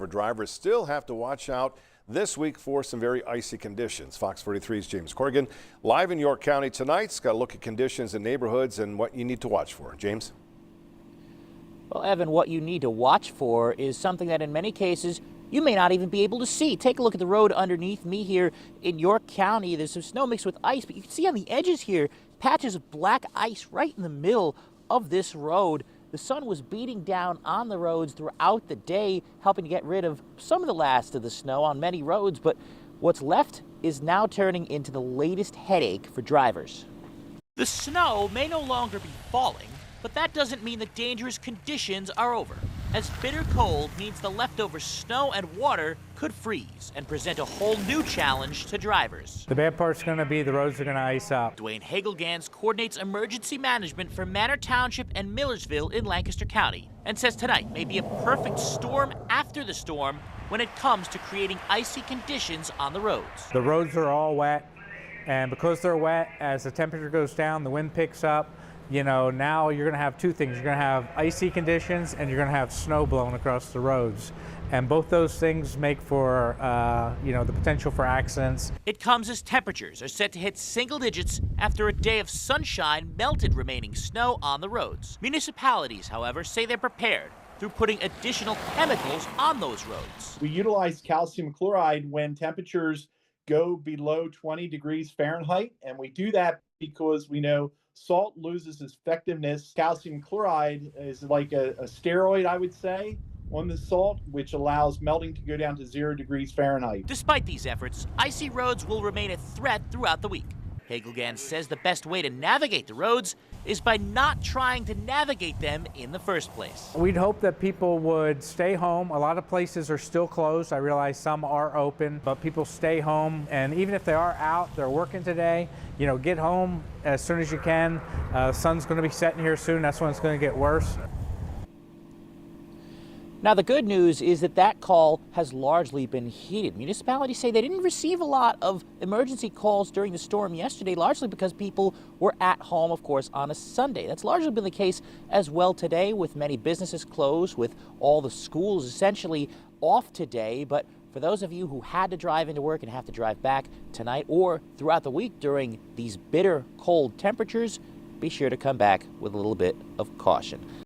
Drivers still have to watch out this week for some very icy conditions. Fox 43's James Corrigan live in York County tonight. He's got a look at conditions in neighborhoods and what you need to watch for. James? Well, Evan, what you need to watch for is something that in many cases you may not even be able to see. Take a look at the road underneath me here in York County. There's some snow mixed with ice, but you can see on the edges here patches of black ice right in the middle of this road. The sun was beating down on the roads throughout the day, helping to get rid of some of the last of the snow on many roads, but what's left is now turning into the latest headache for drivers. The snow may no longer be falling, but that doesn't mean the dangerous conditions are over, as bitter cold means the leftover snow and water could freeze and present a whole new challenge to drivers. The bad part's going to be the roads are going to ice up. Duane Hagelgans coordinates emergency management for Manor Township and Millersville in Lancaster County and says tonight may be a perfect storm after the storm when it comes to creating icy conditions on the roads. The roads are all wet, and because they're wet, as the temperature goes down, the wind picks up. You know, now you're going to have two things. You're going to have icy conditions and you're going to have snow blowing across the roads. And both those things make for, the potential for accidents. It comes as temperatures are set to hit single digits after a day of sunshine melted remaining snow on the roads. Municipalities, however, say they're prepared through putting additional chemicals on those roads. We utilize calcium chloride when temperatures go below 20 degrees Fahrenheit, and we do that because we know salt loses its effectiveness. Calcium chloride is like a steroid, I would say, on the salt, which allows melting to go down to 0 degrees Fahrenheit. Despite these efforts, icy roads will remain a threat throughout the week. Hagelgans says the best way to navigate the roads is by not trying to navigate them in the first place. We'd hope that people would stay home. A lot of places are still closed. I realize some are open, but people stay home. And even if they are out, they're working today, get home as soon as you can. The sun's going to be setting here soon. That's when it's going to get worse. Now, the good news is that call has largely been heeded. Municipalities say they didn't receive a lot of emergency calls during the storm yesterday, largely because people were at home, of course, on a Sunday. That's largely been the case as well today, with many businesses closed, with all the schools essentially off today. But for those of you who had to drive into work and have to drive back tonight or throughout the week during these bitter cold temperatures, be sure to come back with a little bit of caution.